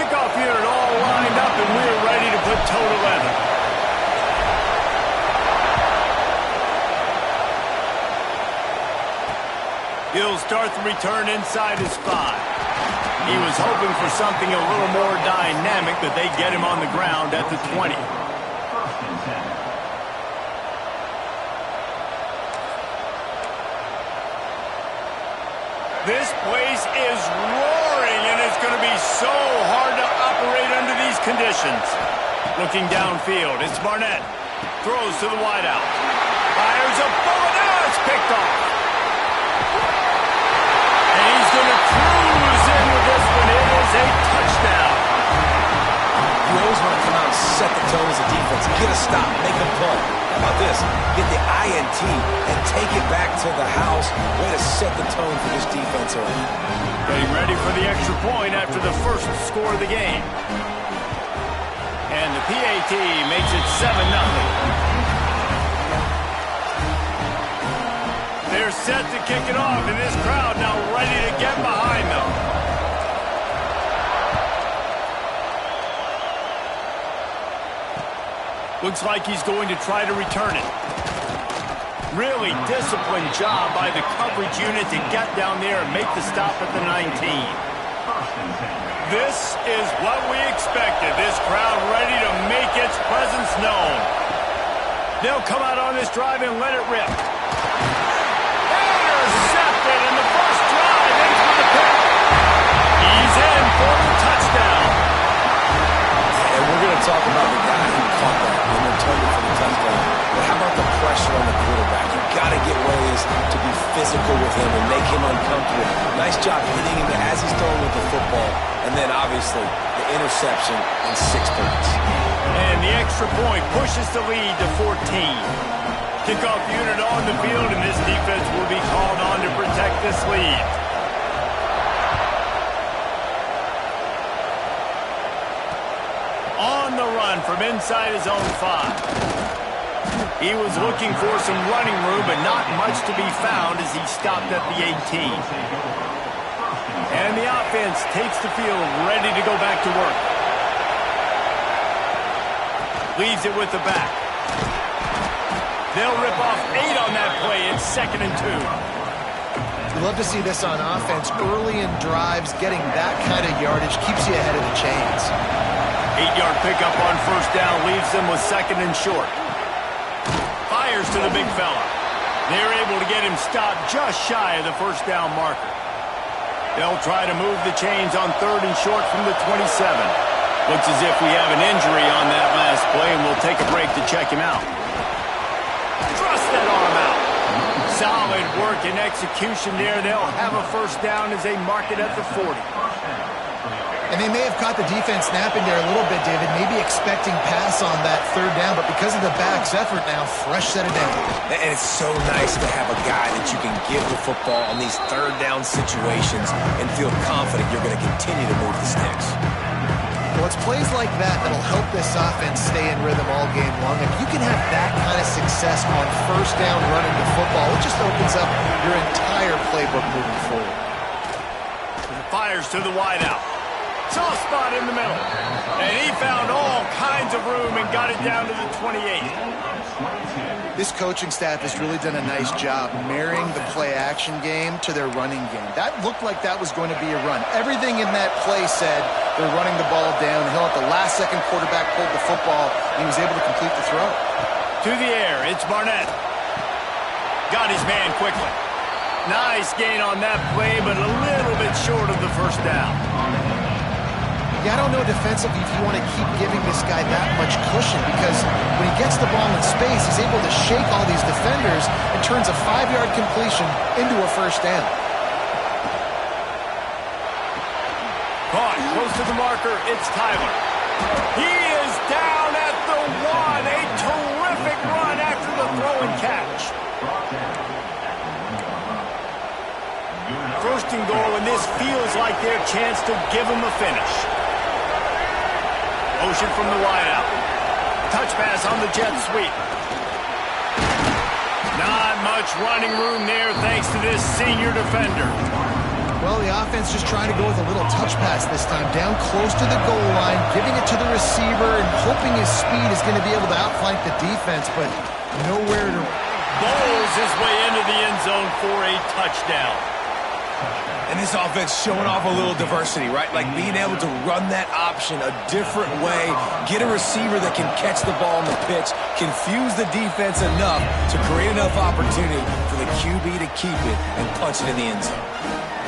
Kickoff unit all lined up, and we're ready to put toe to leather. He'll start the return inside his 5. He was hoping for something a little more dynamic, but they get him on the ground at the 20. This place is roaring, and it's going to be so hard to operate under these conditions. Looking downfield, it's Barnett. Throws to the wideout. Fires a bullet. Oh, it's picked off. And he's going to cruise in with this one. It is a touchdown. You always want to come out and set the tone as a defense. Get a stop, make a play. How about this? Get the INT and take it back to the house. Way to set the tone for this defense early. Getting ready for the extra point after the first score of the game. And the PAT makes it 7-0. They're set to kick it off, and this crowd now ready to get behind them. Looks like he's going to try to return it. Really disciplined job by the coverage unit to get down there and make the stop at the 19. This is what we expected. This crowd ready to make its presence known. They'll come out on this drive and let it rip. Intercepted in the first drive. In for the pick. He's in for the touchdown. And we're going to talk about the guy who caught that and returned it for the touchdown. But how about the pressure on the quarterback? You've got to get ways to be physical with him and make him uncomfortable. Nice job hitting him as he's throwing with the football. And then, obviously, the interception and 6 points. And the extra point pushes the lead to 14. Kickoff unit on the field, and this defense will be called on to protect this lead. On the run from inside his own 5. He was looking for some running room, but not much to be found as he stopped at the 18. And the offense takes the field, ready to go back to work. Leaves it with the back. They'll rip off 8 on that play. It's 2nd and 2. You love to see this on offense. Early in drives, getting that kind of yardage keeps you ahead of the chains. 8-yard pickup on first down leaves them with 2nd and short. Fires to the big fella. They're able to get him stopped just shy of the first down marker. They'll try to move the chains on 3rd and short from the 27. Looks as if we have an injury on that last play, and we'll take a break to check him out. Thrust that arm out. Solid work and execution there. They'll have a first down as they mark it at the 40. And they may have caught the defense napping there a little bit, David, maybe expecting pass on that 3rd down, but because of the back's effort now, fresh set of down. And it's so nice to have a guy that you can give the football on these 3rd down situations and feel confident you're going to continue to move the sticks. Well, it's plays like that that'll help this offense stay in rhythm all game long. If you can have that kind of success on first down running the football, it just opens up your entire playbook moving forward. Fires to the wideout. Soft spot in the middle. And he found all kinds of room and got it down to the 28. This coaching staff has really done a nice job marrying the play-action game to their running game. That looked like that was going to be a run. Everything in that play said they're running the ball downhill. At the last second, quarterback pulled the football, and he was able to complete the throw. To the air, it's Barnett. Got his man quickly. Nice gain on that play, but a little bit short of the first down. Yeah, I don't know defensively if you want to keep giving this guy that much cushion, because when he gets the ball in space, he's able to shake all these defenders and turns a 5-yard completion into a first down. Caught close to the marker, it's Tyler. He is down at the 1. A terrific run after the throw and catch. First and goal, and this feels like their chance to give him a finish. Motion from the wideout. Touch pass on the jet sweep. Not much running room there thanks to this senior defender. Well, the offense just trying to go with a little touch pass this time, down close to the goal line, giving it to the receiver and hoping his speed is going to be able to outflank the defense, but nowhere to... Bowls his way into the end zone for a touchdown. And this offense showing off a little diversity, right? Like being able to run that option a different way, get a receiver that can catch the ball on the pitch, confuse the defense enough to create enough opportunity for the QB to keep it and punch it in the end zone.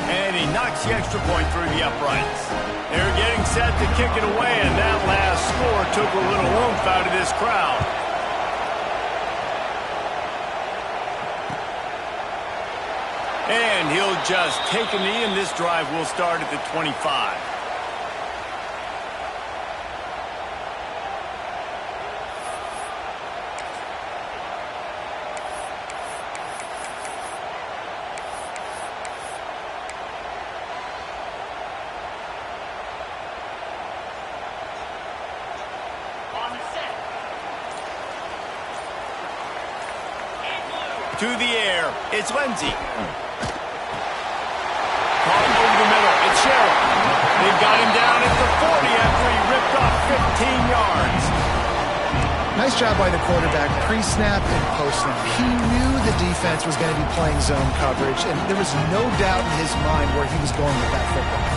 And he knocks the extra point through the uprights. They're getting set to kick it away, and that last score took a little oomph out of this crowd. And he'll just take a knee, and this drive will start at the 25. To the air, it's Lindsey. Caught over the middle, it's Sherrill. They've got him down at the 40 after he ripped off 15 yards. Nice job by the quarterback, pre-snap and post-snap. He knew the defense was going to be playing zone coverage, and there was no doubt in his mind where he was going with that football.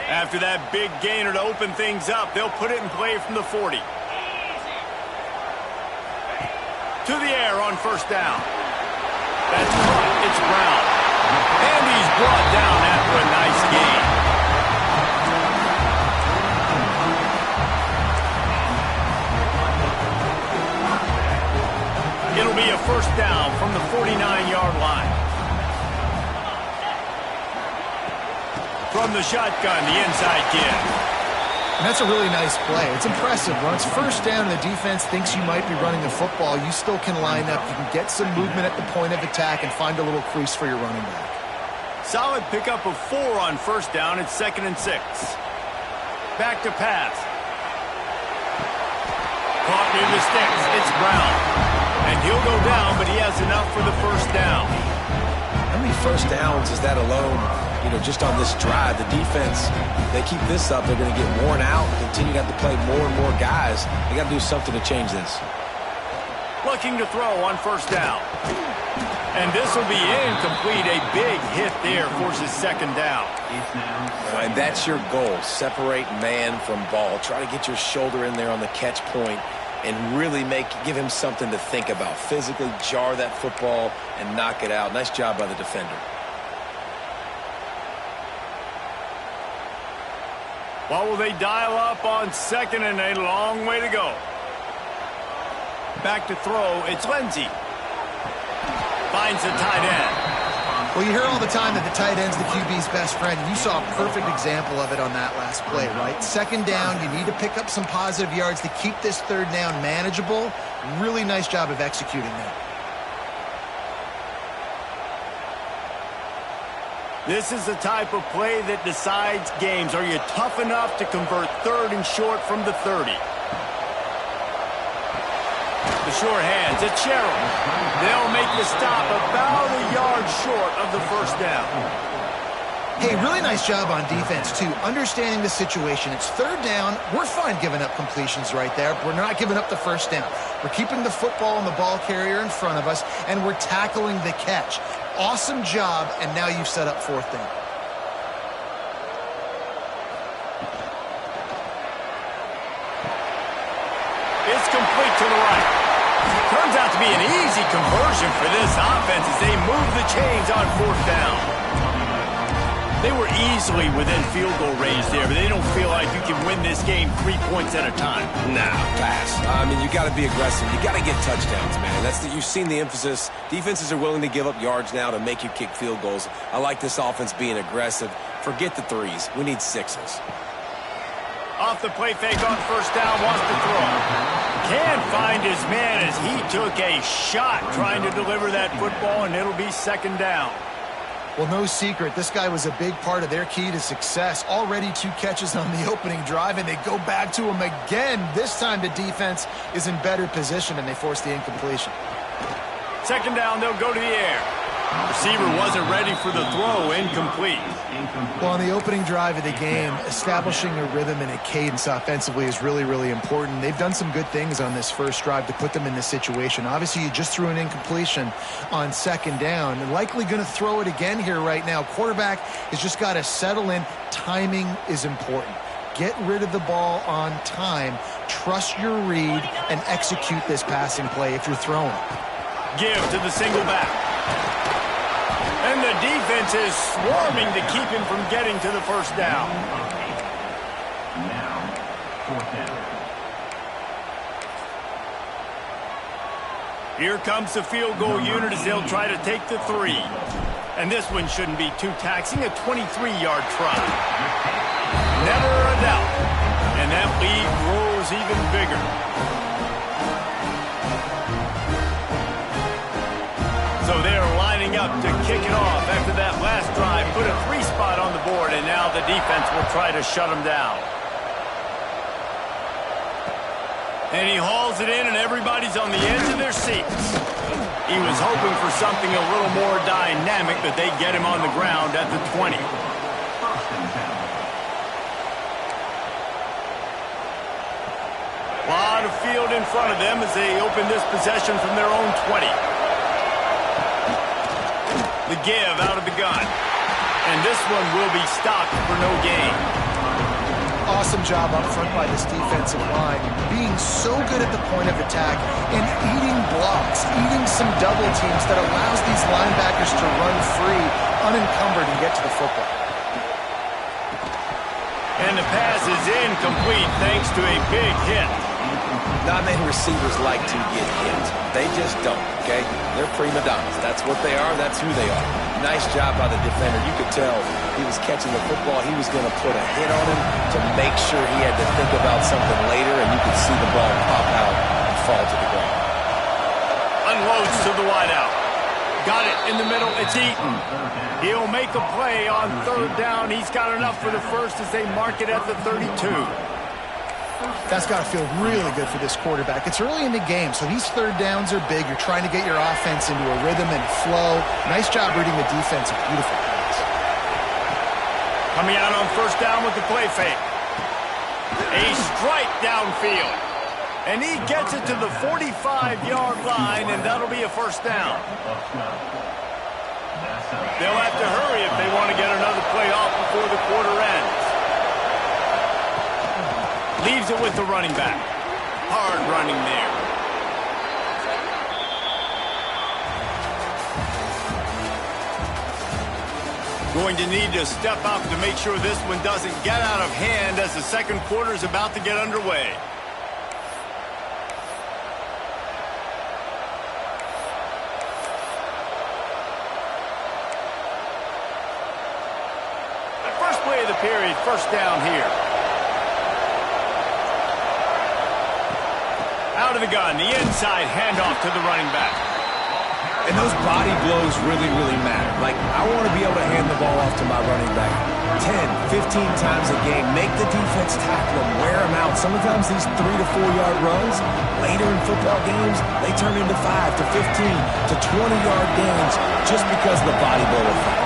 After that big gainer to open things up, they'll put it in play from the 40. To the air on first down. That's caught. It's Brown. And he's brought down after a nice gain. It'll be a first down from the 49-yard line. From the shotgun, the inside kid. And that's a really nice play. It's impressive. When it's first down and the defense thinks you might be running the football, you still can line up. You can get some movement at the point of attack and find a little crease for your running back. Solid pickup of 4 on first down. It's 2nd and 6. Back to pass. Caught near the sticks. It's Brown. And he'll go down, but he has enough for the first down. How many first downs is that alone? You know, just on this drive, the defense, they keep this up, they're going to get worn out, continue to have to play more and more guys. They got to do something to change this. Looking to throw on first down. And this will be incomplete. A big hit there forces 2nd down. And that's your goal. Separate man from ball. Try to get your shoulder in there on the catch point and really give him something to think about. Physically jar that football and knock it out. Nice job by the defender. What will they dial up on 2nd and a long way to go? Back to throw, it's Lindsey. Finds the tight end. Well, you hear all the time that the tight end's the QB's best friend. You saw a perfect example of it on that last play, right? 2nd down, you need to pick up some positive yards to keep this 3rd down manageable. Really nice job of executing that. This is the type of play that decides games. Are you tough enough to convert 3rd and short from the 30? The short hands, it's Sherrill. They'll make the stop about a yard short of the first down. Hey, really nice job on defense, too. Understanding the situation. It's 3rd down. We're fine giving up completions right there. We're not giving up the first down. We're keeping the football and the ball carrier in front of us, and we're tackling the catch. Awesome job, and now you've set up 4th down. It's complete to the right. Turns out to be an easy conversion for this offense as they move the chains on 4th down. They were easily within field goal range there, but they don't feel like you can win this game 3 points at a time. Nah, pass. I mean, you got to be aggressive. You got to get touchdowns, man. You've seen the emphasis. Defenses are willing to give up yards now to make you kick field goals. I like this offense being aggressive. Forget the 3s. We need 6s. Off the play fake on first down, wants to throw. Can't find his man as he took a shot trying to deliver that football, and it'll be 2nd down. Well, no secret, this guy was a big part of their key to success. Already 2 catches on the opening drive, and they go back to him again. This time the defense is in better position, and they force the incompletion. Second down, they'll go to the air. Receiver wasn't ready for the throw, incomplete. Well, on the opening drive of the game, establishing a rhythm and a cadence offensively is really, really important. They've done some good things on this first drive to put them in this situation. Obviously, you just threw an incompletion on second down, and likely going to throw it again here right now. Quarterback has just got to settle in. Timing is important. Get rid of the ball on time. Trust your read and execute this passing play if you're throwing. Give to the single back. And the defense is swarming to keep him from getting to the first down. Now, fourth down. Here comes the field goal unit as they'll try to take the 3. And this one shouldn't be too taxing, a 23-yard try. Never a doubt. And that lead grows even bigger. So they're lining up to kick it off after that last drive. Put a 3 spot on the board, and now the defense will try to shut them down. And he hauls it in, and everybody's on the edge of their seats. He was hoping for something a little more dynamic, but they get him on the ground at the 20. A lot of field in front of them as they open this possession from their own 20. The give out of the gun. And this one will be stopped for no gain. Awesome job up front by this defensive line, being so good at the point of attack and eating blocks, eating some double teams that allows these linebackers to run free, unencumbered, and get to the football. And the pass is incomplete thanks to a big hit. Not many receivers like to get hit. They just don't, okay? They're prima donnas. That's what they are. That's who they are. Nice job by the defender. You could tell he was catching the football. He was going to put a hit on him to make sure he had to think about something later, and you could see the ball pop out and fall to the ground. Unloads to the wideout. Got it in the middle. It's Eaton. He'll make a play on third down. He's got enough for the first as they mark it at the 32. That's got to feel really good for this quarterback. It's early in the game, so these third downs are big. You're trying to get your offense into a rhythm and flow. Nice job reading the defense. A beautiful pass. Coming out on first down with the play fake. A strike downfield. And he gets it to the 45-yard line, and that'll be a first down. They'll have to hurry if they want to get another play off before the quarter ends. Leaves it with the running back. Hard running there. Going to need to step up to make sure this one doesn't get out of hand as the second quarter is about to get underway. The first play of the period, first down here. Out of the gun, the inside handoff to the running back. And those body blows really, really matter. Like, I want to be able to hand the ball off to my running back 10, 15 times a game. Make the defense tackle them, wear them out. Sometimes these 3 to 4 yard runs, later in football games, they turn into 5 to 15 to 20 yard gains just because of the body blow effect.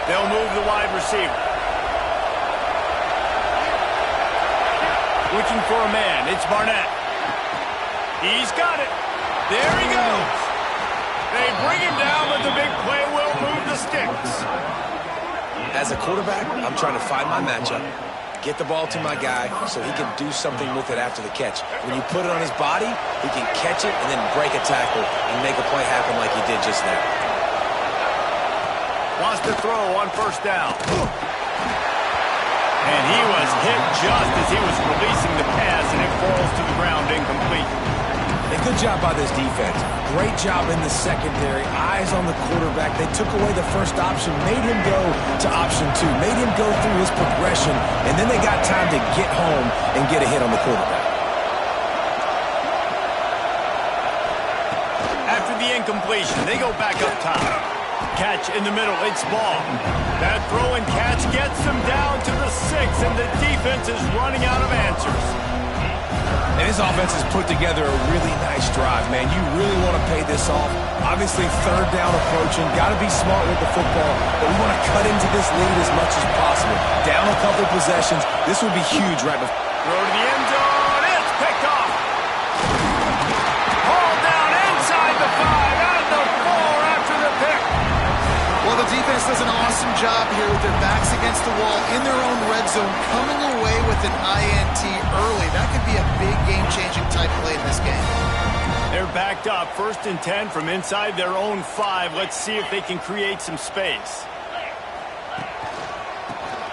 They'll move the wide receiver. Looking for a man. It's Barnett. He's got it. There he goes. They bring him down, but the big play will move the sticks. As a quarterback, I'm trying to find my matchup, get the ball to my guy so he can do something with it after the catch. When you put it on his body, he can catch it and then break a tackle and make a play happen like he did just now. Wants to throw on first down. And he was hit just as he was releasing the pass, and it falls to the ground incomplete. A good job by this defense. Great job in the secondary. Eyes on the quarterback. They took away the first option, made him go to option 2, made him go through his progression, and then they got time to get home and get a hit on the quarterback. After the incompletion, they go back up top. Catch in the middle, it's Ball. That throw and catch gets them down to the 6, and the defense is running out of answers. And this offense has put together a really nice drive, man. You really want to pay this off. Obviously, third down approaching. Got to be smart with the football, but we want to cut into this lead as much as possible. Down a couple possessions. This would be huge right before. Throw to the end zone. It's picked off. Hauled down inside the 5, out the 4 after the pick. Well, the defense does an awesome job here with their backs against the wall in their own red zone, coming away with an INT early. That could be a big game-changing type play in this game. They're backed up, 1st and 10 from inside their own 5. Let's see if they can create some space.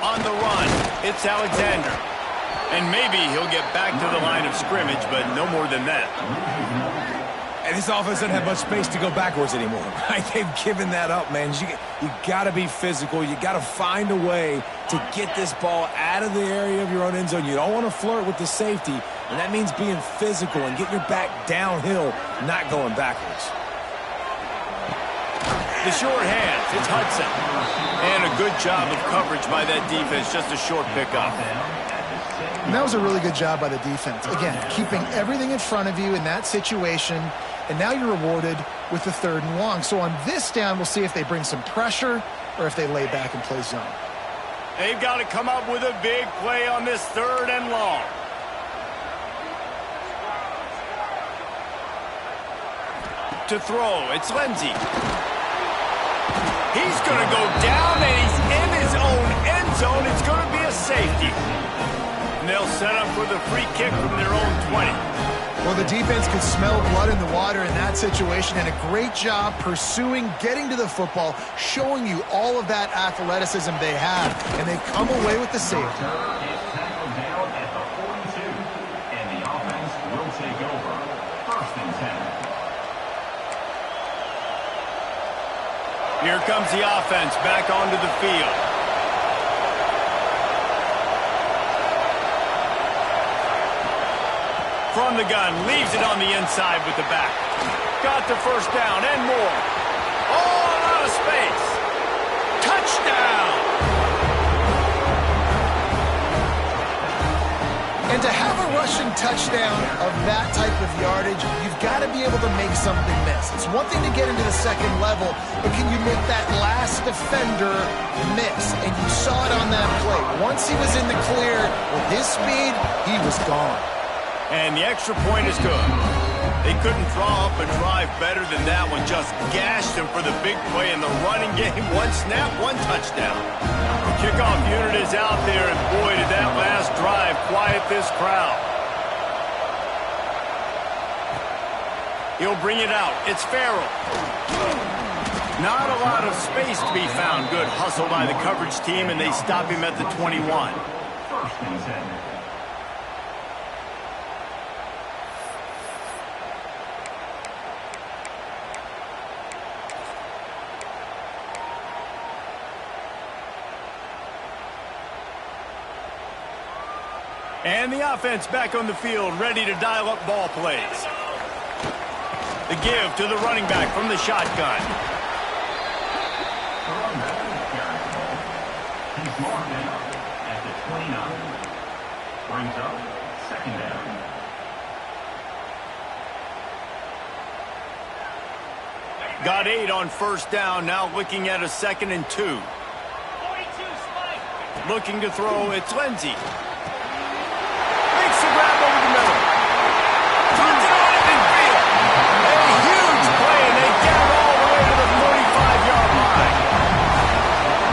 On the run, it's Alexander. And maybe he'll get back to the line of scrimmage, but no more than that. And this offense doesn't have much space to go backwards anymore. Right? They've given that up, man. You got to be physical. You got to find a way to get this ball out of the area of your own end zone. You don't want to flirt with the safety, and that means being physical and getting your back downhill, not going backwards. The short hands, it's Hudson. And a good job of coverage by that defense, just a short pickup. And that was a really good job by the defense. Again, keeping everything in front of you in that situation, and now you're rewarded with the 3rd and long. So on this down, we'll see if they bring some pressure or if they lay back and play zone. They've got to come up with a big play on this 3rd and long. To throw, it's Lindsey. He's going to go down, and he's in his own end zone. It's going to be a safety. And they'll set up for the free kick from their own 20. Well, the defense could smell blood in the water in that situation, and a great job pursuing, getting to the football, showing you all of that athleticism they have, and they come away with the safety. Tackled down at the 42, and the offense will take over. 1st and 10. Here comes the offense back onto the field. From the gun, leaves it on the inside with the back. Got the 1st down and more. All out of space. Touchdown! And to have a rushing touchdown of that type of yardage, you've got to be able to make something miss. It's one thing to get into the 2nd level, but can you make that last defender miss? And you saw it on that play. Once he was in the clear with his speed, he was gone. And the extra point is good. They couldn't draw up a drive better than that one. Just gashed them for the big play in the running game. 1 snap, 1 touchdown. The kickoff unit is out there, and boy, did that last drive quiet this crowd. He'll bring it out. It's Farrell. Not a lot of space to be found. Good hustle by the coverage team, and they stop him at the 21. 1st and 10. And the offense back on the field, ready to dial up ball plays. The give to the running back from the shotgun. He's marked down at the 29. Brings up 2nd down. Got 8 on 1st down, now looking at a 2nd and 2. Looking to throw, it's Lindsey. Makes the grab over the middle. Turns it on at midfield. A huge play, and they get it all the way to the 45-yard line.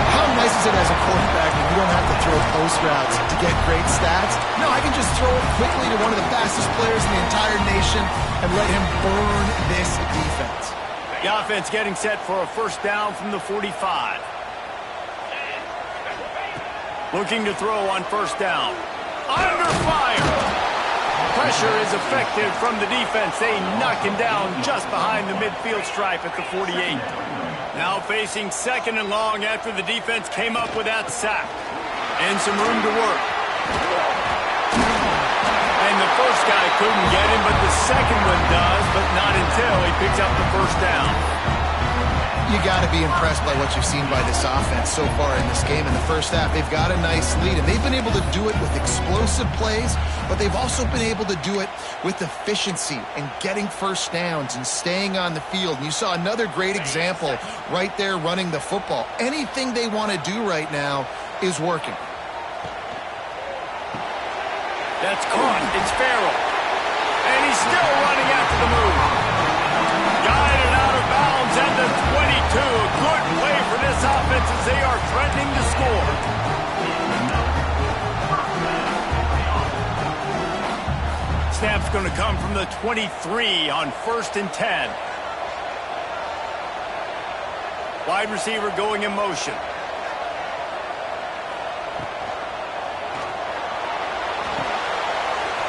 How nice is it as a quarterback when you don't have to throw post routes to get great stats? No, I can just throw it quickly to one of the fastest players in the entire nation and let him burn this defense. The offense getting set for a 1st down from the 45. Looking to throw on 1st down. Under fire. Pressure is effective from the defense. They knock him down just behind the midfield stripe at the 48. Now facing 2nd and long after the defense came up with that sack. And some room to work. And the first guy couldn't get him, but the second one does, but not until he picks up the 1st down. You got to be impressed by what you've seen by this offense so far in this game. In the first half, they've got a nice lead, and they've been able to do it with explosive plays, but they've also been able to do it with efficiency and getting first downs and staying on the field. And you saw another great example right there running the football. Anything they want to do right now is working. That's caught. It's Farrell. And he's still running after the move. Guided out of bounds at the 22. A good play for this offense as they are threatening to score. Snap's going to come from the 23 on 1st and 10. Wide receiver going in motion.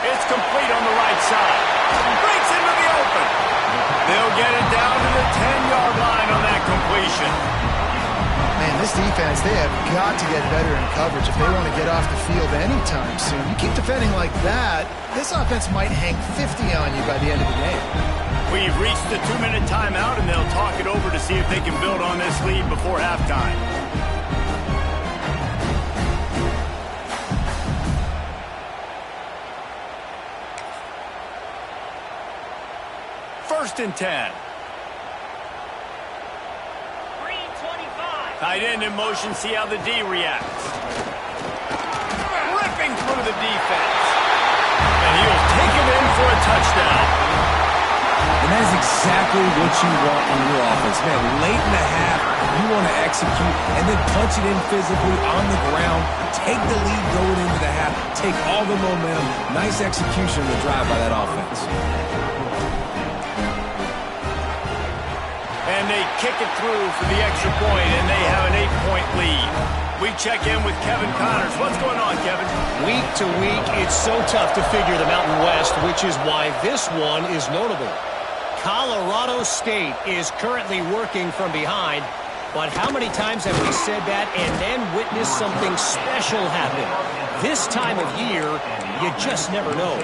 It's complete on the right side. Breaks into the open. They'll get it down to the 10-yard line on that completion. Man, this defense, they have got to get better in coverage if they want to get off the field anytime soon. You keep defending like that, this offense might hang 50 on you by the end of the game. We've reached the 2-minute timeout, and they'll talk it over to see if they can build on this lead before halftime. First and 10. Tight end in motion, see how the D reacts. Ripping through the defense. And he'll take it in for a touchdown. And that is exactly what you want in your offense. Man, late in the half, you want to execute and then punch it in physically on the ground. Take the lead going into the half. Take all the momentum. Nice execution on the drive by that offense. And they kick it through for the extra point, and they have an 8-point lead. We check in with Kevin Connors. What's going on, Kevin? Week to week, it's so tough to figure the Mountain West, which is why this one is notable. Colorado State is currently working from behind, but how many times have we said that and then witnessed something special happen? This time of year, you just never know.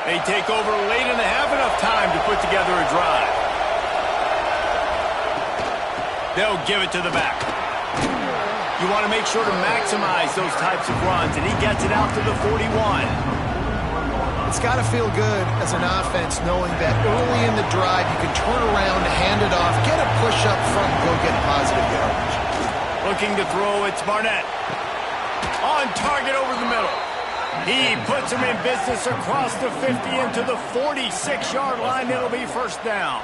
They take over late in the half, enough time to put together a drive. They'll give it to the back. You want to make sure to maximize those types of runs, and he gets it out to the 41. It's got to feel good as an offense knowing that early in the drive you can turn around, hand it off, get a push up front, and go get positive yardage. Looking to throw, it's Barnett. On target over the middle. He puts him in business across the 50 into the 46-yard line. It'll be first down.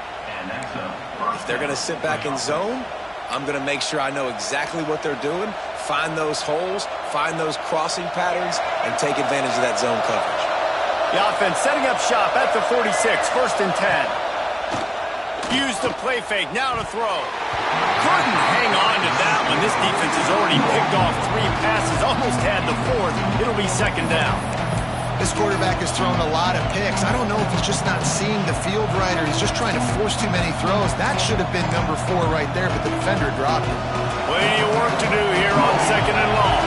If they're going to sit back in zone, I'm going to make sure I know exactly what they're doing, find those holes, find those crossing patterns, and take advantage of that zone coverage. The offense setting up shop at the 46, 1st and 10. Use the play fake, now to throw. Couldn't hang on to that one. This defense has already picked off 3 passes, almost had the 4th. It'll be second down. This quarterback has thrown a lot of picks. I don't know if he's just not seeing the field right or he's just trying to force too many throws. That should have been number 4 right there, but the defender dropped it. Plenty of work to do here on 2nd and long.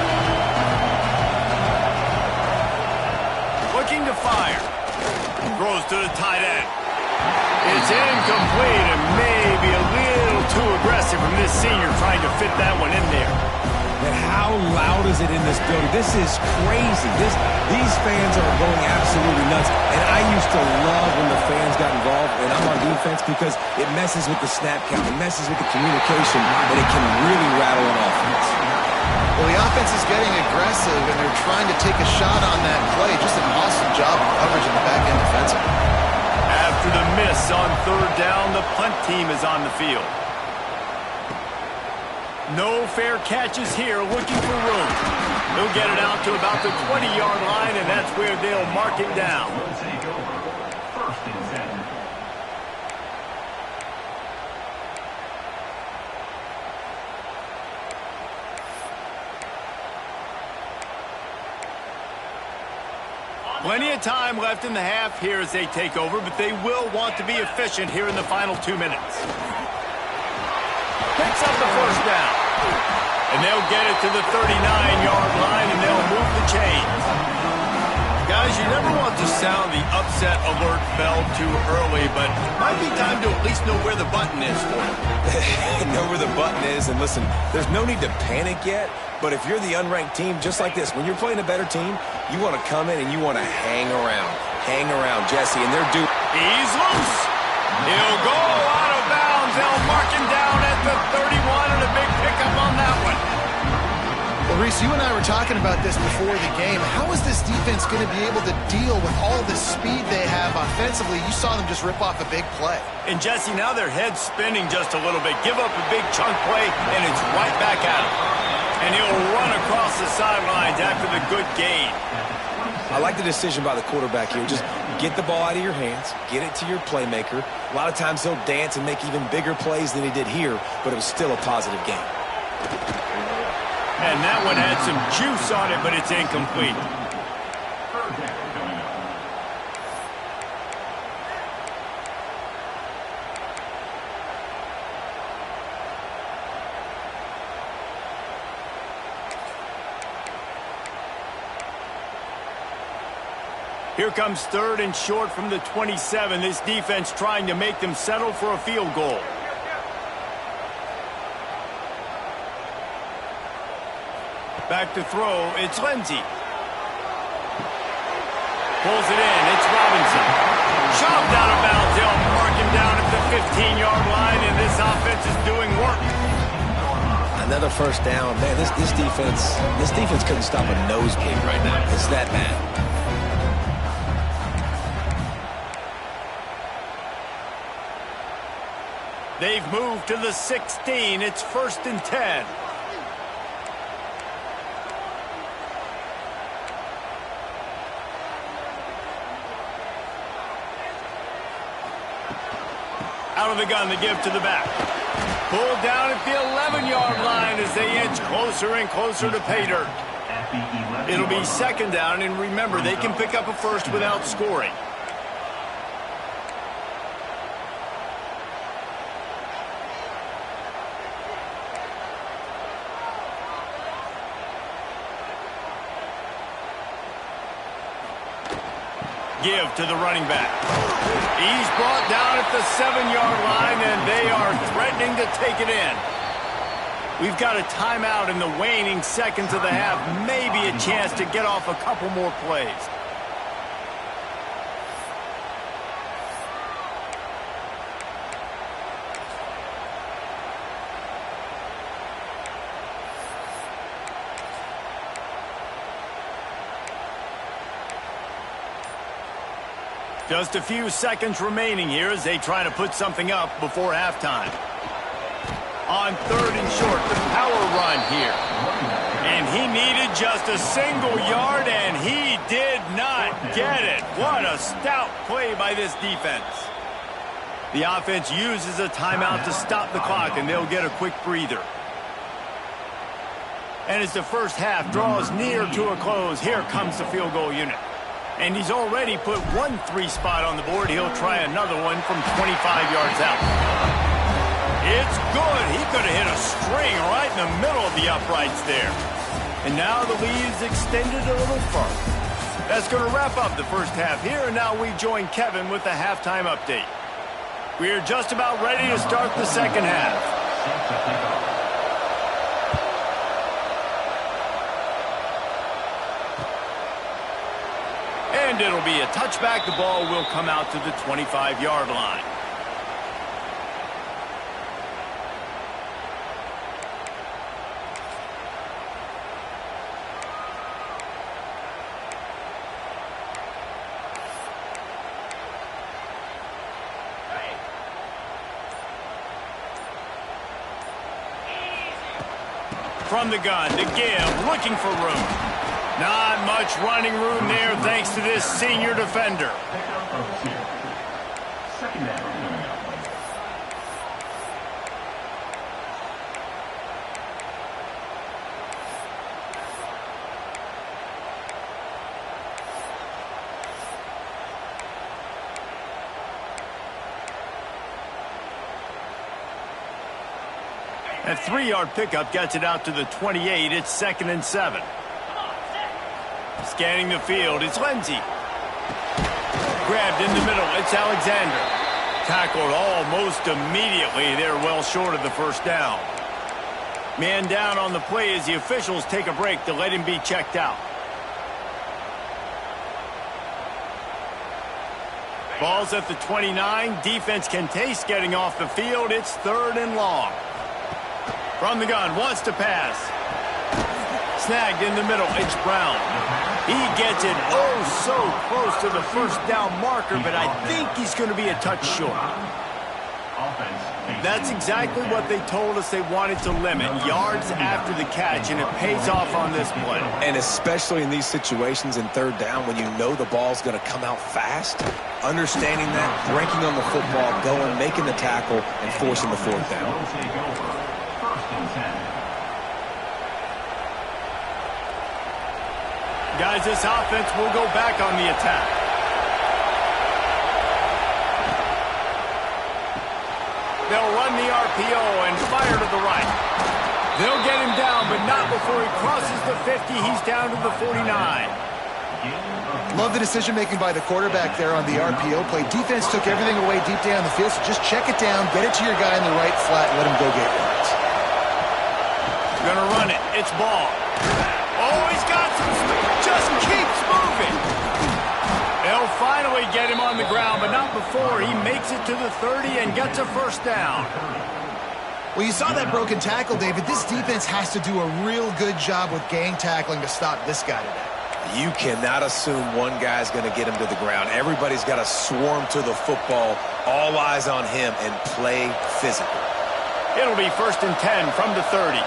Looking to fire. Throws to the tight end. It's incomplete and maybe a little too aggressive from this senior trying to fit that one in there. And how loud is it in this building? This is crazy. These fans are going absolutely nuts. And I used to love when the fans got involved, and I'm on defense because it messes with the snap count. It messes with the communication, and it can really rattle an offense. Well, the offense is getting aggressive, and they're trying to take a shot on that play. Just an awesome job of coverage in the back end defensive. After the miss on 3rd down, the punt team is on the field. No fair catches here, looking for room. He'll get it out to about the 20-yard line, and that's where they'll mark it down. Plenty of time left in the half here as they take over, but they will want to be efficient here in the final 2 minutes. Picks up the first down. And they'll get it to the 39-yard line, and they'll move the chains. Guys, you never want to sound the upset alert bell too early, but might be time to at least know where the button is for you. Know where the button is, and listen, there's no need to panic yet, but if you're the unranked team, just like this, when you're playing a better team, you want to come in and you want to hang around. Hang around, Jesse, and they're due. He's loose. He'll go out of bounds. They'll mark him down at the 31, and a big pickup on that one. Well, Reese, you and I were talking about this before the game. How is this defense going to be able to deal with all the speed they have offensively? You saw them just rip off a big play. And, Jesse, now their head's spinning just a little bit. Give up a big chunk play, and it's right back at him. And he'll run across the sidelines after the good gain. I like the decision by the quarterback here. Just get the ball out of your hands, get it to your playmaker. A lot of times he'll dance and make even bigger plays than he did here, but it was still a positive game. And that one had some juice on it, but it's incomplete. Here comes 3rd and short from the 27. This defense trying to make them settle for a field goal. Back to throw, it's Lindsey. Pulls it in, it's Robinson. Chopped out of bounds, they'll mark him down at the 15-yard line, and this offense is doing work. Another first down. Man, this defense couldn't stop a nosebleed right now. It's that bad. They've moved to the 16. It's 1st and 10. Out of the gun, the give to the back. Pulled down at the 11-yard line as they inch closer and closer to pay dirt. It'll be 2nd down, and remember, they can pick up a first without scoring. Give to the running back. He's brought down at the 7-yard line, and they are threatening to take it in. We've got a timeout in the waning seconds of the half. Maybe a chance to get off a couple more plays. Just a few seconds remaining here as they try to put something up before halftime. On 3rd and short, the power run here. And he needed just a single yard, and he did not get it. What a stout play by this defense. The offense uses a timeout to stop the clock, and they'll get a quick breather. And as the first half draws near to a close, here comes the field goal unit. And he's already put 1 3 spot on the board. He'll try another one from 25 yards out. It's good. He could have hit a string right in the middle of the uprights there. And now the lead's extended a little further. That's going to wrap up the first half here, and now we join Kevin with the halftime update. We're just about ready to start the second half. And it'll be a touchback. The ball will come out to the 25-yard line. From the gun, the give, looking for room. Not much running room there thanks to this senior defender. A 3-yard pickup gets it out to the 28. It's 2nd and 7. Scanning the field, it's Lindsey. Grabbed in the middle, it's Alexander. Tackled almost immediately. They're well short of the first down. Man down on the play as the officials take a break to let him be checked out. Ball's at the 29. Defense can taste getting off the field. It's 3rd and long. From the gun, wants to pass. Snagged in the middle, it's Brown. He gets it so close to the first down marker, but I think he's going to be a touch short. That's exactly what they told us they wanted to limit, yards after the catch, and it pays off on this play. And especially in these situations in 3rd down when you know the ball's going to come out fast, understanding that, breaking on the football, going, making the tackle, and forcing the 4th down. Guys, this offense will go back on the attack. They'll run the RPO and fire to the right. They'll get him down, but not before he crosses the 50. He's down to the 49. Love the decision-making by the quarterback there on the RPO play. Defense took everything away deep down the field, so just check it down, get it to your guy in the right flat, and let him go get yards. Gonna run it. It's Ball. Oh, he's got some speed. Just keeps moving. They'll finally get him on the ground, but not before he makes it to the 30 and gets a first down. Well, you saw that broken tackle, David. This defense has to do a real good job with gang tackling to stop this guy today. You cannot assume one guy's going to get him to the ground. Everybody's got to swarm to the football, all eyes on him, and play physical. It'll be 1st and 10 from the 30.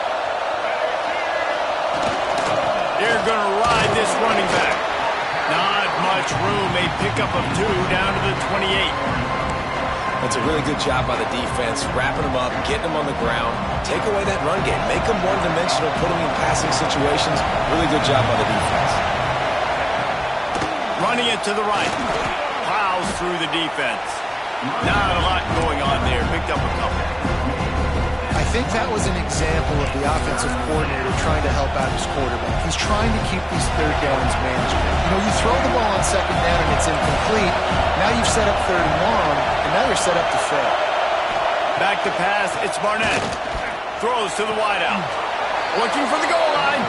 They're going to ride this running back. Not much room. A pickup of 2 down to the 28. That's a really good job by the defense, wrapping them up, getting them on the ground, take away that run game, make them one-dimensional, put them in passing situations. Really good job by the defense. Running it to the right. Plows through the defense. Not a lot going on there. Picked up a couple. I think that was an example of the offensive coordinator trying to help out his quarterback. He's trying to keep these 3rd downs manageable. You know, you throw the ball on 2nd down and it's incomplete. Now you've set up 3rd and long, and now you're set up to fail. Back to pass. It's Barnett. Throws to the wideout. Looking for the goal line.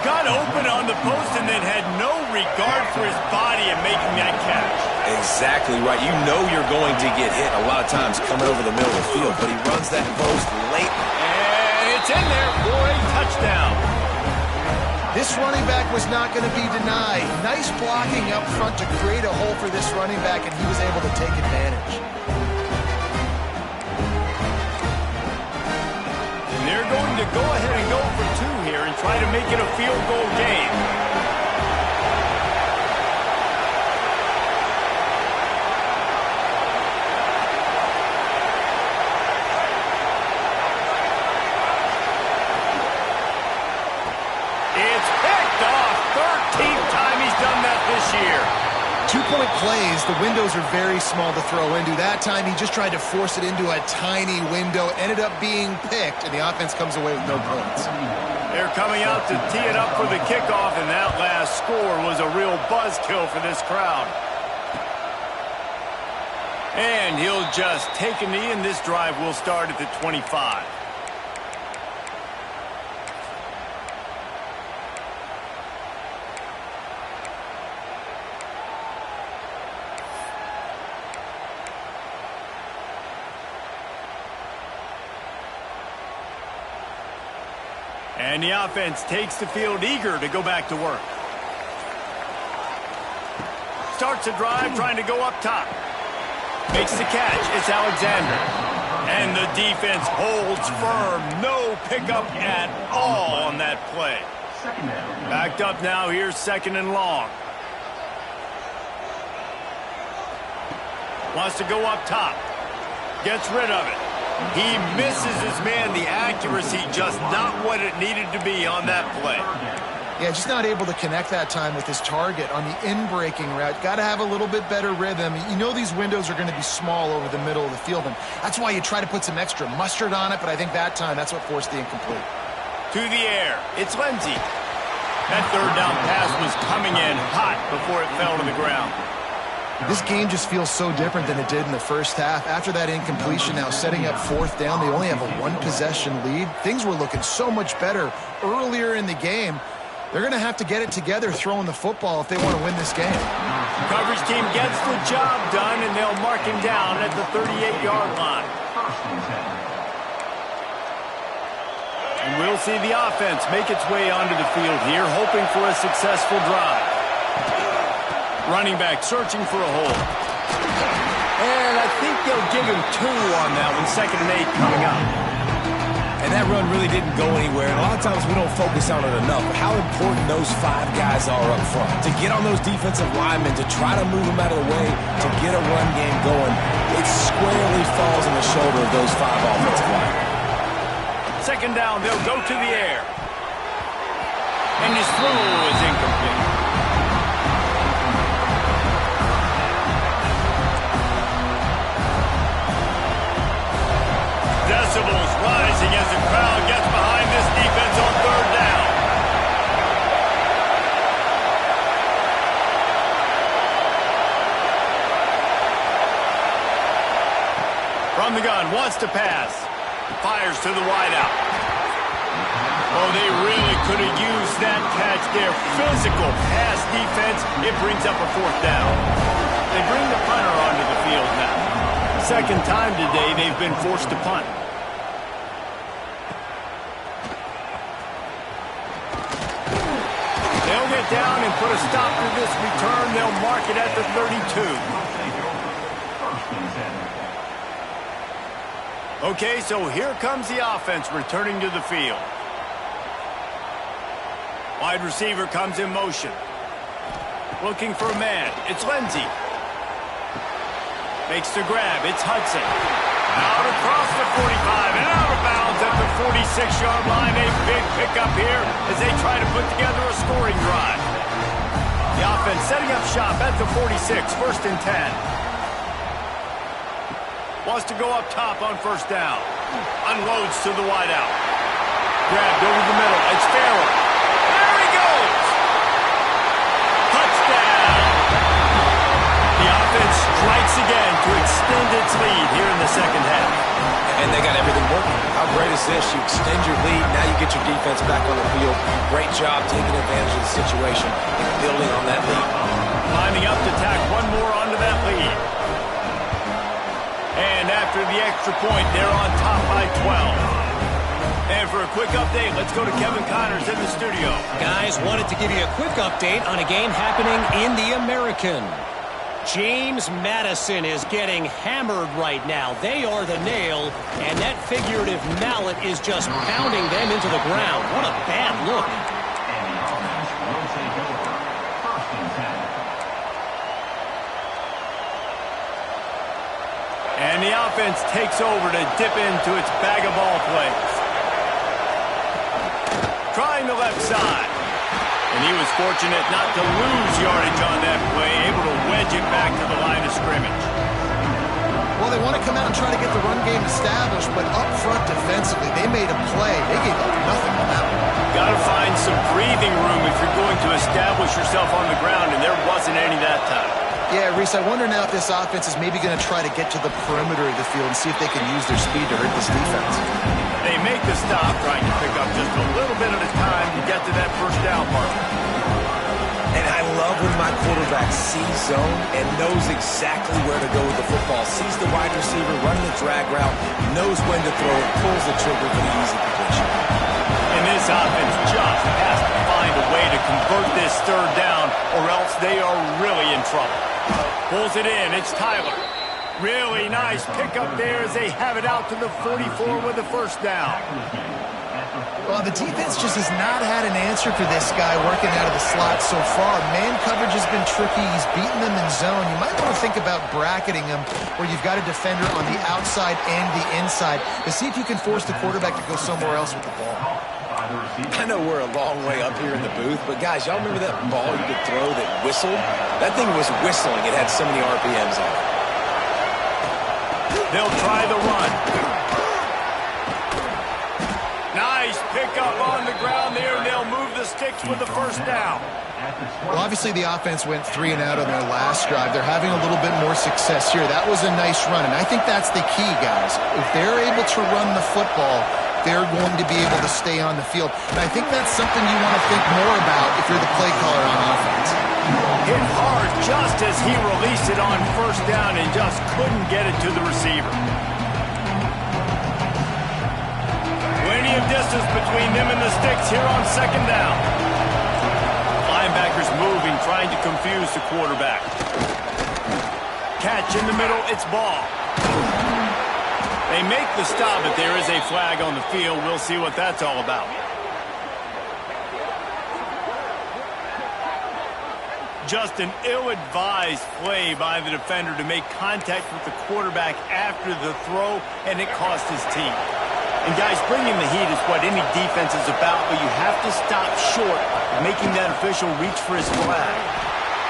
Got open on the post and then had no regard for his body in making that catch. Exactly right. You know you're going to get hit a lot of times coming over the middle of the field, but he runs that post late. And it's in there for a touchdown. This running back was not going to be denied. Nice blocking up front to create a hole for this running back, and he was able to take advantage. And they're going to go ahead and go for 2 here and try to make it a field goal game. It's picked off. 13th time he's done that this year. 2-point plays, the windows are very small to throw into. That time he just tried to force it into a tiny window, ended up being picked, and the offense comes away with no points. They're coming out to tee it up for the kickoff, and that last score was a real buzzkill for this crowd. And he'll just take a knee, and this drive will start at the 25. And the offense takes the field eager to go back to work. Starts a drive trying to go up top. Makes the catch. It's Alexander. And the defense holds firm. No pickup at all on that play. Backed up now. Here's 2nd and long. Wants to go up top. Gets rid of it. He misses his man. The accuracy just not what it needed to be on that play. Yeah, just not able to connect that time with his target on the in-breaking route. Got to have a little bit better rhythm. You know these windows are going to be small over the middle of the field, and that's why you try to put some extra mustard on it, but I think that time that's what forced the incomplete. To the air. It's Lindsey. That third down pass was coming in hot before it fell to the ground. This game just feels so different than it did in the first half. After that incompletion, now setting up fourth down, they only have a one-possession lead. Things were looking so much better earlier in the game. They're going to have to get it together throwing the football if they want to win this game. Coverage team gets the job done, and they'll mark him down at the 38-yard line. And we'll see the offense make its way onto the field here, hoping for a successful drive. Running back searching for a hole. And I think they'll give him 2 on that one, 2nd and 8 coming up. And that run really didn't go anywhere. And a lot of times we don't focus on it enough. But how important those 5 guys are up front. To get on those defensive linemen, to try to move them out of the way, to get a run game going, it squarely falls on the shoulder of those 5 offensive linemen. 2nd down, they'll go to the air. And his throw is incomplete. Decibels rising as the crowd gets behind this defense on 3rd down. From the gun, wants to pass. Fires to the wideout. Oh, they really could have used that catch there. Physical pass defense. It brings up a 4th down. They bring the punter onto the field now. 2nd time today they've been forced to punt. They'll get down and put a stop to this return. They'll mark it at the 32. Okay, so here comes the offense returning to the field. Wide receiver comes in motion. Looking for a man. It's Lindsey. Makes the grab. It's Hudson. Out across the 45 and out of bounds at the 46-yard line. A big pickup here as they try to put together a scoring drive. The offense setting up shop at the 46, 1st and 10. Wants to go up top on 1st down. Unloads to the wideout. Grabbed over the middle. It's Farrell. There he goes! Touchdown! The offense strikes again to extend its lead here in the 2nd half. And they got everything working. How great is this? You extend your lead, now you get your defense back on the field. Great job taking advantage of the situation and building on that lead. Lining up to tack one more onto that lead. And after the extra point, they're on top by 12. And for a quick update, let's go to Kevin Connors in the studio. Guys, wanted to give you a quick update on a game happening in the American. James Madison is getting hammered right now. They are the nail, and that figurative mallet is just pounding them into the ground. What a bad look. And the offense will take over. 1st and 10. And the offense takes over to dip into its bag of ball plays. Trying the left side. And he was fortunate not to lose yardage on that play, able to wedge it back to the line of scrimmage. Well, they want to come out and try to get the run game established, but up front defensively, they made a play. They gave up nothing on that one. Got to find some breathing room if you're going to establish yourself on the ground, and there wasn't any that time. Yeah, Reese, I wonder now if this offense is maybe going to try to get to the perimeter of the field and see if they can use their speed to hurt this defense. They make the stop, trying to pick up just a little bit at a time to get to that 1st down mark. And I love when my quarterback sees zone and knows exactly where to go with the football. Sees the wide receiver running the drag route, knows when to throw it, pulls the trigger for the easy completion. And this offense just has to find a way to convert this 3rd down, or else they are really in trouble. Pulls it in. It's Tyler. Really nice pickup there as they have it out to the 44 with the 1st down. Well, the defense just has not had an answer for this guy working out of the slot so far. Man coverage has been tricky. He's beaten them in zone. You might want to think about bracketing him where you've got a defender on the outside and the inside to see if you can force the quarterback to go somewhere else with the ball. I know we're a long way up here in the booth, but guys, y'all remember that ball you could throw that whistled? That thing was whistling. It had so many RPMs on it. They'll try the run. Nice pickup on the ground there, and they'll move the sticks with the first down. Well, obviously the offense went 3 and out on their last drive. They're having a little bit more success here. That was a nice run, and I think that's the key, guys. If they're able to run the football, they're going to be able to stay on the field. And I think that's something you want to think more about if you're the play caller on offense. Hit hard just as he released it on first down and just couldn't get it to the receiver. Plenty of distance between them and the sticks here on second down. Linebackers moving, trying to confuse the quarterback. Catch in the middle, it's ball. They make the stop, but there is a flag on the field. We'll see what that's all about. Just an ill-advised play by the defender to make contact with the quarterback after the throw, and it cost his team. And guys, bringing the heat is what any defense is about, but you have to stop short of making that official reach for his flag.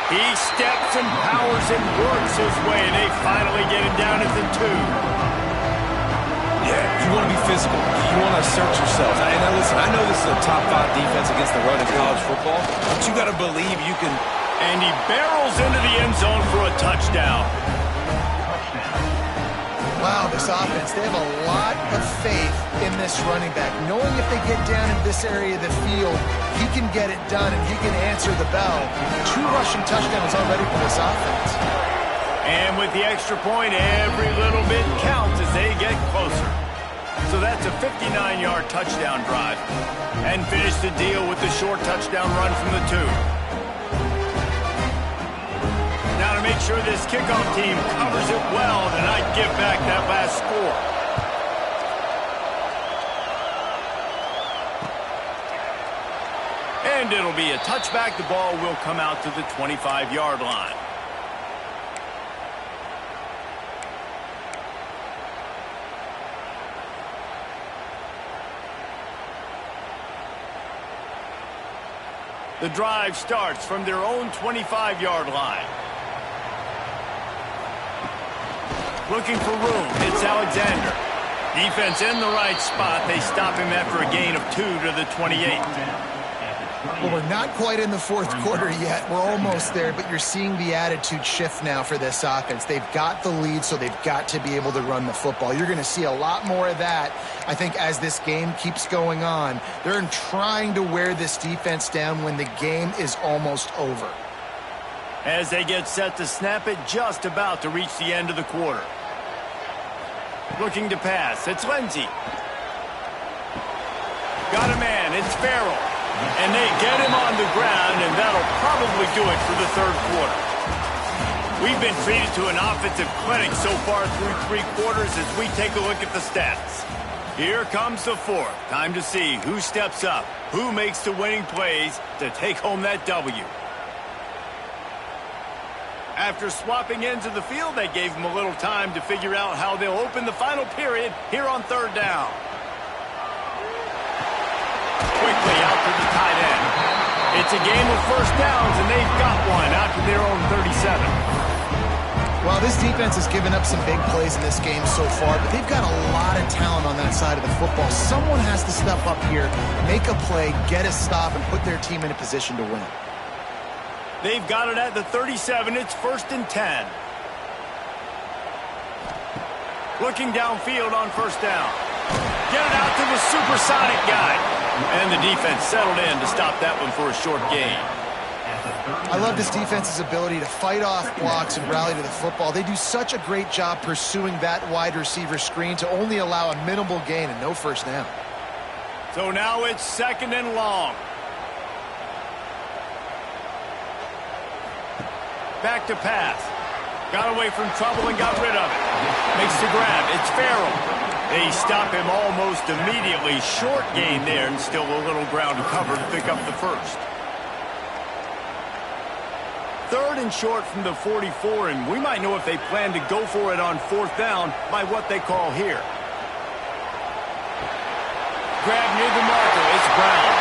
He steps and powers and works his way, and they finally get him down at the 2. Yeah, you want to be physical. You want to assert yourself. And now listen, I know this is a top 5 defense against the run in college football, but you got to believe you can. And he barrels into the end zone for a touchdown. Wow, this offense, they have a lot of faith in this running back. Knowing if they get down in this area of the field, he can get it done and he can answer the bell. 2 rushing touchdowns already for this offense. And with the extra point, every little bit counts as they get closer. So that's a 59-yard touchdown drive. And finish the deal with the short touchdown run from the 2. Now to make sure this kickoff team covers it well, then I'd give back that last score. And it'll be a touchback. The ball will come out to the 25-yard line. The drive starts from their own 25-yard line. Looking for room, it's Alexander. Defense in the right spot. They stop him after a gain of 2 to the 28. Well, we're not quite in the fourth quarter yet. We're almost there, but you're seeing the attitude shift now for this offense. They've got the lead, so they've got to be able to run the football. You're going to see a lot more of that, I think, as this game keeps going on. They're trying to wear this defense down when the game is almost over. As they get set to snap it, just about to reach the end of the quarter. Looking to pass, it's Lindsey. Got a man, it's Farrell. And they get him on the ground, and that'll probably do it for the third quarter. We've been treated to an offensive clinic so far through 3 quarters as we take a look at the stats. Here comes the fourth. Time to see who steps up, who makes the winning plays to take home that W. After swapping ends of the field, they gave him a little time to figure out how they'll open the final period here on third down. Quickly out to the tight end. It's a game of first downs, and they've got one out to their own 37. Well, this defense has given up some big plays in this game so far, but they've got a lot of talent on that side of the football. Someone has to step up here, make a play, get a stop, and put their team in a position to win. They've got it at the 37. It's 1st and 10. Looking downfield on first down. Get it out to the supersonic guy. And the defense settled in to stop that one for a short gain. I love this defense's ability to fight off blocks and rally to the football. They do such a great job pursuing that wide receiver screen to only allow a minimal gain and no first down. So now it's 2nd and long. Back to pass. Got away from trouble and got rid of it. Makes the grab. It's Farrell. They stop him almost immediately. Short gain there and still a little ground to cover to pick up the first. 3rd and short from the 44, and we might know if they plan to go for it on 4th down by what they call here. Grab near the marker. It's Brown.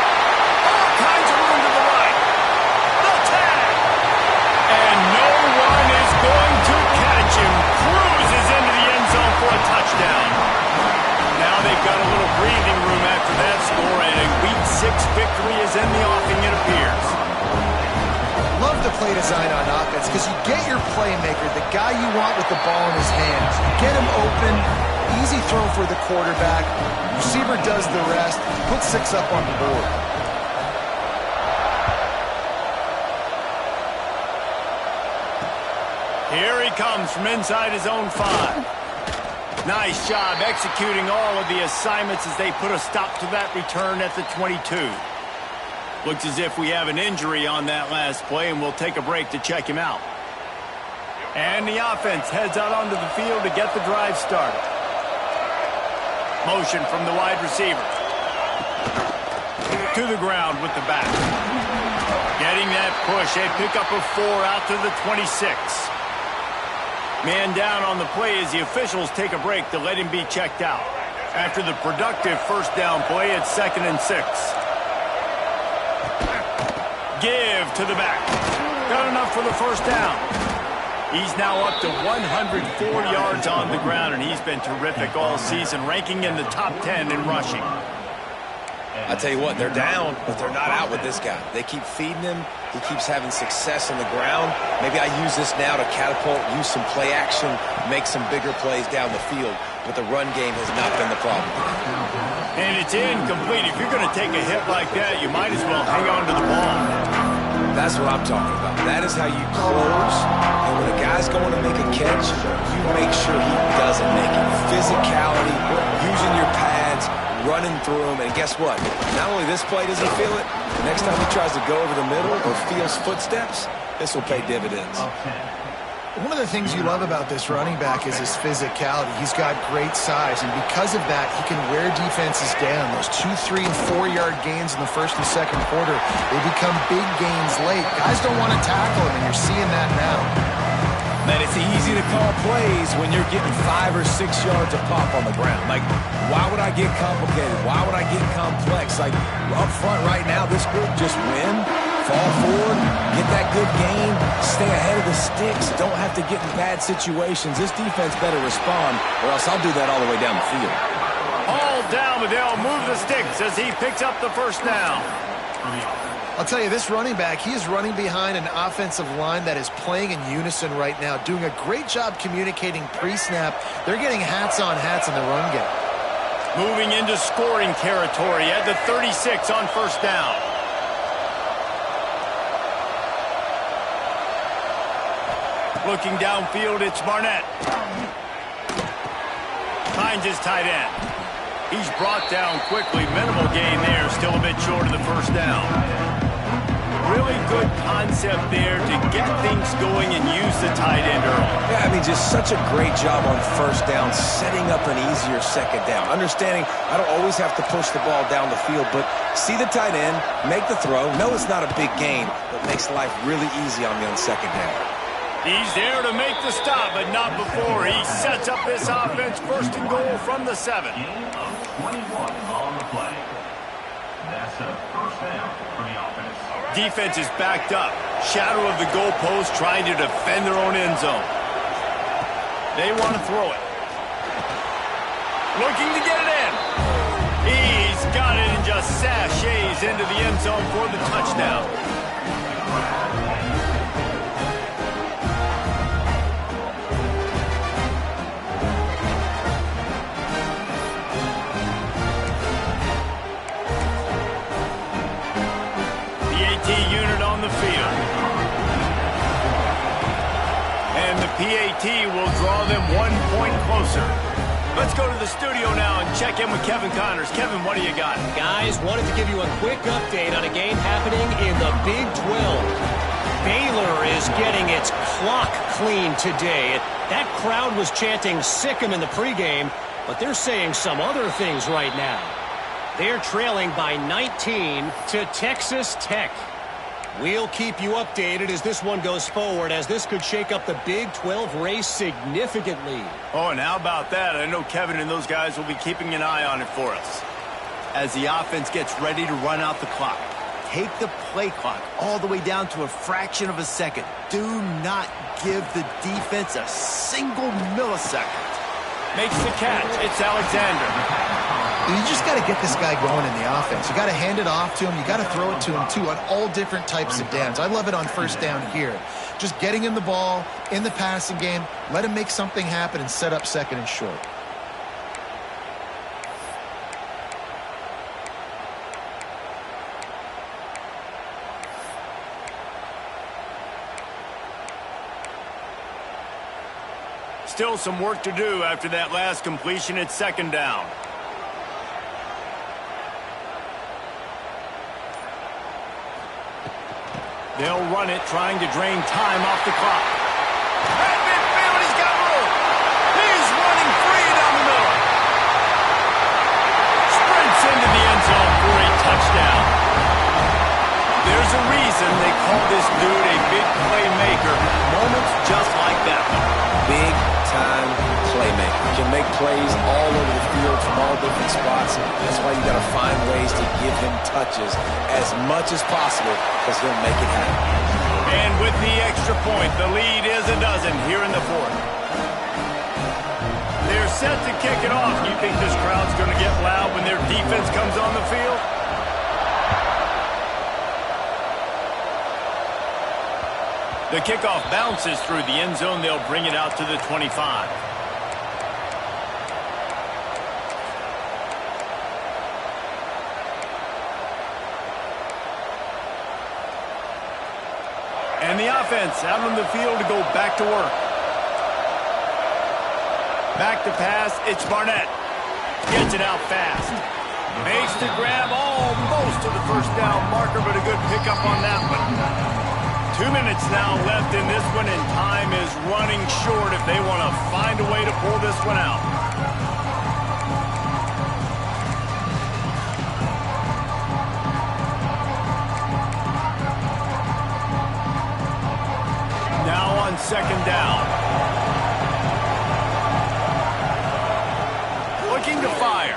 All kinds of room to the right. The tag. And no one is going to catch him. Cruises into the end zone for a touchdown. Now they've got a little breathing room after that score, and a Week 6 victory is in the offing play design on offense because you get your playmaker, the guy you want with the ball in his hands. You get him open, easy throw for the quarterback. Receiver does the rest. Put 6 up on the board. Here he comes from inside his own 5. Nice job executing all of the assignments as they put a stop to that return at the 22. Looks as if we have an injury on that last play, and we'll take a break to check him out. And the offense heads out onto the field to get the drive started. Motion from the wide receiver. To the ground with the back. Getting that push. A pickup of 4 out to the 26. Man down on the play as the officials take a break to let him be checked out. After the productive first down play, it's 2nd and 6. Give to the back. Got enough for the first down. He's now up to 104 yards on the ground, and he's been terrific all season, ranking in the top 10 in rushing. I tell you what, they're down, but they're not out with this guy. They keep feeding him. He keeps having success on the ground. Maybe I use this now to catapult, use some play action, make some bigger plays down the field, but the run game has not been the problem. And it's incomplete. If you're going to take a hit like that, you might as well hang on to the ball. That's what I'm talking about. That is how you close. And when a guy's going to make a catch, you make sure he doesn't make it. Physicality, using your pads, running through him. And guess what? Not only this play does he feel it, the next time he tries to go over the middle or feels footsteps, this will pay dividends. One of the things you love about this running back is his physicality. He's got great size, and because of that, he can wear defenses down. Those 2, 3, and 4-yard gains in the first and second quarter, they become big gains late. Guys don't want to tackle him, and you're seeing that now. Man, it's easy to call plays when you're getting 5 or 6 yards a pop on the ground. Like, why would I get complicated? Why would I get complex? Like, up front right now, this group just win, fall forward, get that good game, stay ahead of the sticks, don't have to get in bad situations. This defense better respond, or else I'll do that all the way down the field. All down, but they'll move the sticks as he picks up the first down. I'll tell you, this running back, he is running behind an offensive line that is playing in unison right now, doing a great job communicating pre-snap. They're getting hats on hats in the run game. Moving into scoring territory at the 36 on first down. Looking downfield, it's Barnett. Finds his tight end. He's brought down quickly. Minimal gain there, still a bit short of the first down. Really good concept there to get things going and use the tight end early. Yeah, I mean, just such a great job on first down, setting up an easier second down. Understanding I don't always have to push the ball down the field, but see the tight end, make the throw. No, it's not a big gain, but makes life really easy on me on second down. He's there to make the stop, but not before. He sets up this offense first and goal from the 7. Gain of 21 on the play. That's a first down for the offense. Defense is backed up. Shadow of the goalpost trying to defend their own end zone. They want to throw it. Looking to get it in. He's got it and just sashays into the end zone for the touchdown. Unit on the field. And the PAT will draw them 1 point closer. Let's go to the studio now and check in with Kevin Connors. Kevin, what do you got? Guys, wanted to give you a quick update on a game happening in the Big 12. Baylor is getting its clock cleaned today. That crowd was chanting "sick 'em" in the pregame, but they're saying some other things right now. They're trailing by 19 to Texas Tech. We'll keep you updated as this one goes forward, as this could shake up the Big 12 race significantly. Oh, and how about that? I know Kevin and those guys will be keeping an eye on it for us. As the offense gets ready to run out the clock, take the play clock all the way down to a fraction of a second. Do not give the defense a single millisecond. Makes the catch. It's Alexander. You just got to get this guy going in the offense. You got to hand it off to him. You got to throw it to him, too, on all different types of downs. I love it on first down here. Just getting him the ball in the passing game, let him make something happen and set up second and short. Still some work to do after that last completion at second down. They'll run it, trying to drain time off the clock. At midfield, he's got room. He's running free down the middle. Sprints into the end zone for a touchdown. There's a reason they call this dude a big playmaker. Moments just like that one. Big-time playmaker. Can make plays all over the field from all different spots. That's why you got to find ways to give him touches as much as possible because he'll make it happen. And with the extra point, the lead is a dozen here in the fourth. They're set to kick it off. You think this crowd's going to get loud when their defense comes on the field? The kickoff bounces through the end zone. They'll bring it out to the 25. And the offense out on the field to go back to work. Back to pass. It's Barnett. Gets it out fast. Makes the grab almost to the first down marker, but a good pickup on that one. 2 minutes now left in this one, and time is running short if they want to find a way to pull this one out. Now on second down. Looking to fire.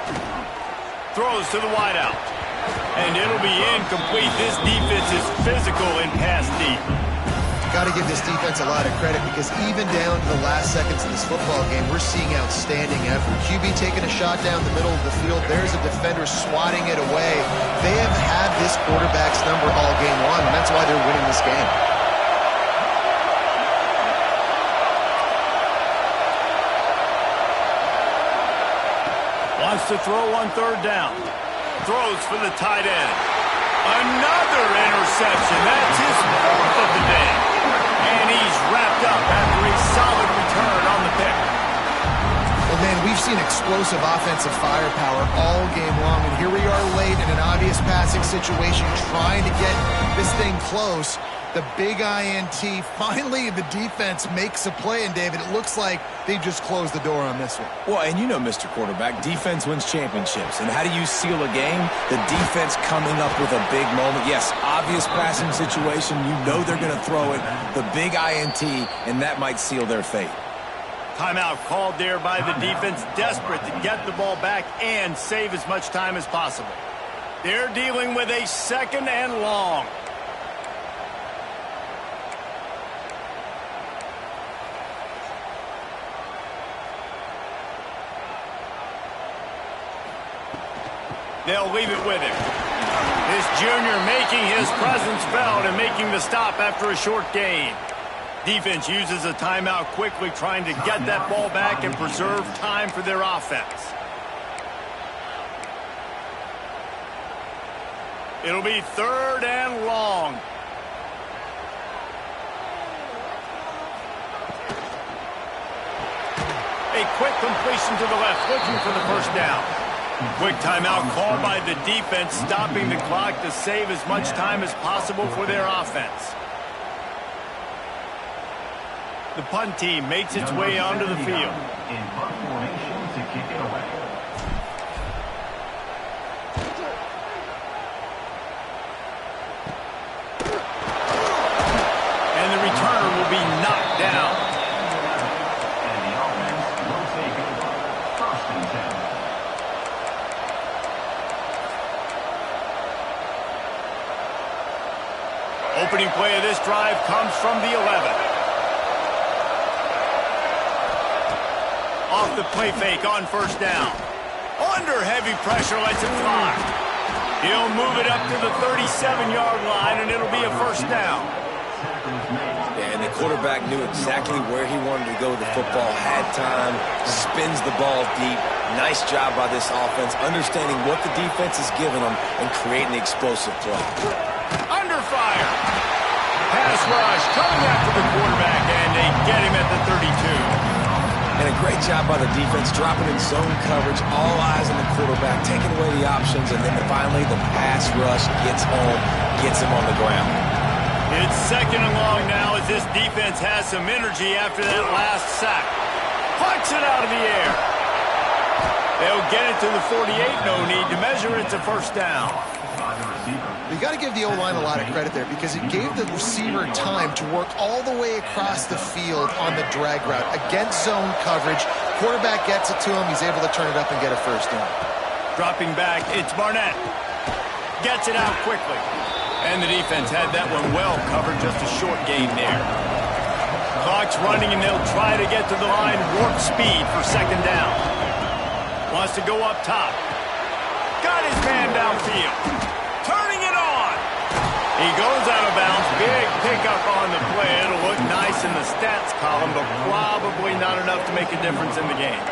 Throws to the wideout. And it'll be incomplete. This defense is physical and pass deep. Got to give this defense a lot of credit because even down to the last seconds of this football game, we're seeing outstanding effort. QB taking a shot down the middle of the field. There's a defender swatting it away. They have had this quarterback's number all game long, and that's why they're winning this game. Wants to throw on third down. Throws for the tight end. Another interception. That's his fourth of the day. And he's wrapped up after a solid return on the pick. Well, man, we've seen explosive offensive firepower all game long, and here we are late in an obvious passing situation trying to get this thing close. The big INT. Finally, the defense makes a play, and David, it looks like they just closed the door on this one. Well, and you know, Mr. Quarterback, defense wins championships. And how do you seal a game? The defense coming up with a big moment. Yes, obvious passing situation. You know they're going to throw it. The big INT, and that might seal their fate. Timeout called there by the defense, desperate to get the ball back and save as much time as possible. They're dealing with a second and long. They'll leave it with him. This junior making his presence felt and making the stop after a short gain. Defense uses a timeout quickly, trying to get that ball back and preserve time for their offense. It'll be third and long. A quick completion to the left, looking for the first down. Quick timeout called by the defense, stopping the clock to save as much time as possible for their offense. The punt team makes its way onto the field. In punt formation to kick it away. And the return will be knocked down. And the offense will take over. First and 10. Opening play of this drive comes from the 11. Off the play fake on first down. Under heavy pressure, lets it fly. He'll move it up to the 37-yard line, and it'll be a first down. Yeah, and the quarterback knew exactly where he wanted to go with the football, had time, spins the ball deep. Nice job by this offense, understanding what the defense is giving them and creating the explosive play. Under fire. Pass rush coming after the quarterback, and they get him at the 32. And a great job by the defense, dropping in zone coverage, all eyes on the quarterback, taking away the options, and then finally the pass rush gets home, gets him on the ground. It's second and long now as this defense has some energy after that last sack. Plucks it out of the air. They'll get it to the 48, no need to measure. It's a first down. You got to give the O-line a lot of credit there because it gave the receiver time to work all the way across the field on the drag route against zone coverage. Quarterback gets it to him. He's able to turn it up and get a first down. Dropping back, it's Barnett. Gets it out quickly. And the defense had that one well covered, just a short gain there. Clock's running, and they'll try to get to the line warp speed for second down. Wants to go up top. Got his man downfield. Turning it on. He goes out of bounds. Big pickup on the play. It'll look nice in the stats column, but probably not enough to make a difference in the game.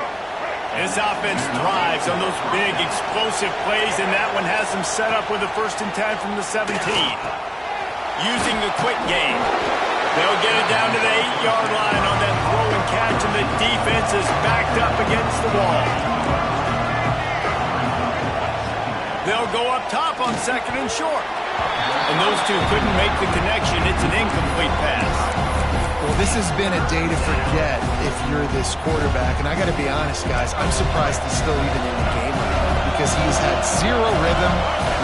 This offense thrives on those big, explosive plays, and that one has them set up with a 1st and 10 from the 17. Using the quick game. They'll get it down to the 8-yard line on that throw and catch, and the defense is backed up against the wall. They'll go up top on second and short. And those two couldn't make the connection. It's an incomplete pass. Well, this has been a day to forget if you're this quarterback. And I got to be honest, guys, I'm surprised he's still even in the game right now because he's had zero rhythm.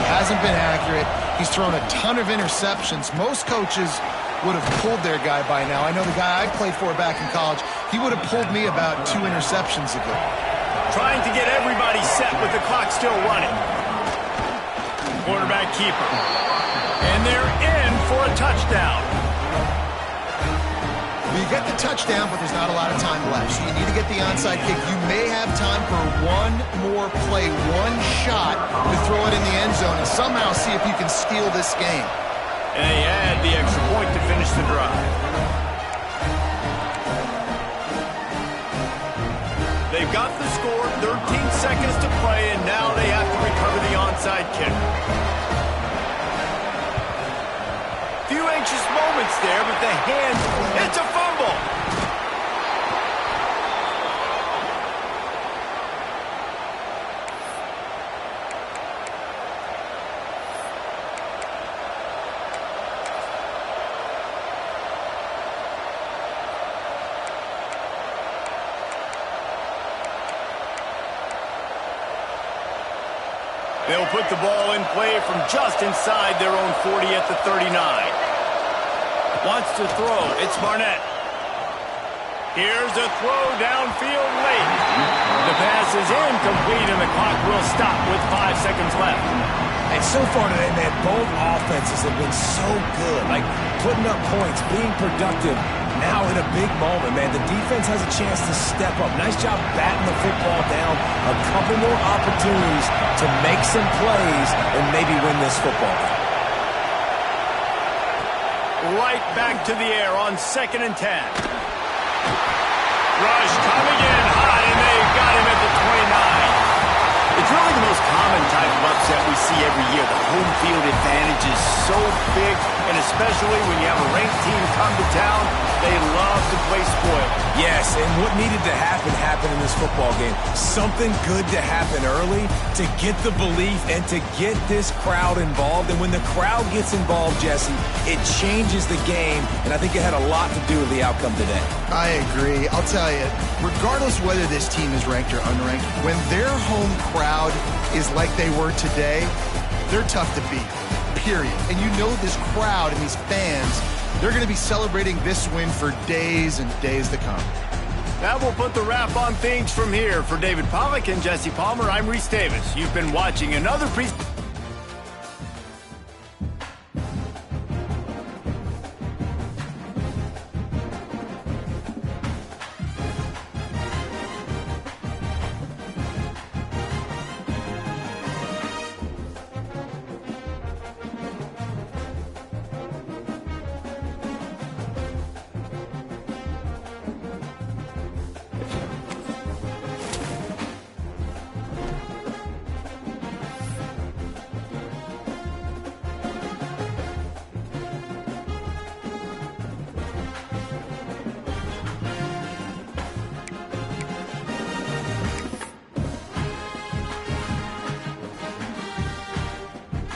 He hasn't been accurate. He's thrown a ton of interceptions. Most coaches would have pulled their guy by now. I know the guy I played for back in college, he would have pulled me about 2 interceptions ago. Trying to get everybody set with the clock still running. Quarterback keeper. And they're in for a touchdown. You get the touchdown, but there's not a lot of time left. So you need to get the onside kick. You may have time for one more play, one shot to throw it in the end zone and somehow see if you can steal this game. And they add the extra point to finish the drive. They've got the score, 13 seconds to play, and now they have to recover the onside kick. Few anxious moments there, but the hands, it's a fumble. They'll put the ball in play from just inside their own 40 at the 39. Wants to throw. It's Barnett. Here's a throw downfield late. The pass is incomplete, and the clock will stop with 5 seconds left. And so far today, man, both offenses have been so good. Like, putting up points, being productive. Now in a big moment, man, the defense has a chance to step up. Nice job batting the football down. A couple more opportunities to make some plays and maybe win this football game. Right back to the air on 2nd and 10. Rush coming in hot, and they've got him at the 29. It's really the most common type of upset we see every year. The home field advantage is so big, and especially when you have a ranked team come to town, they love to play spoiled. Yes, and what needed to happen happened in this football game. Something good to happen early to get the belief and to get this crowd involved. And when the crowd gets involved, Jesse, it changes the game, and I think it had a lot to do with the outcome today. I agree. I'll tell you, regardless whether this team is ranked or unranked, when their home crowd is like they were today, they're tough to beat, period. And you know this crowd and these fans, they're going to be celebrating this win for days and days to come. That will put the wrap on things from here. For David Pollack and Jesse Palmer, I'm Reese Davis. You've been watching another presentation.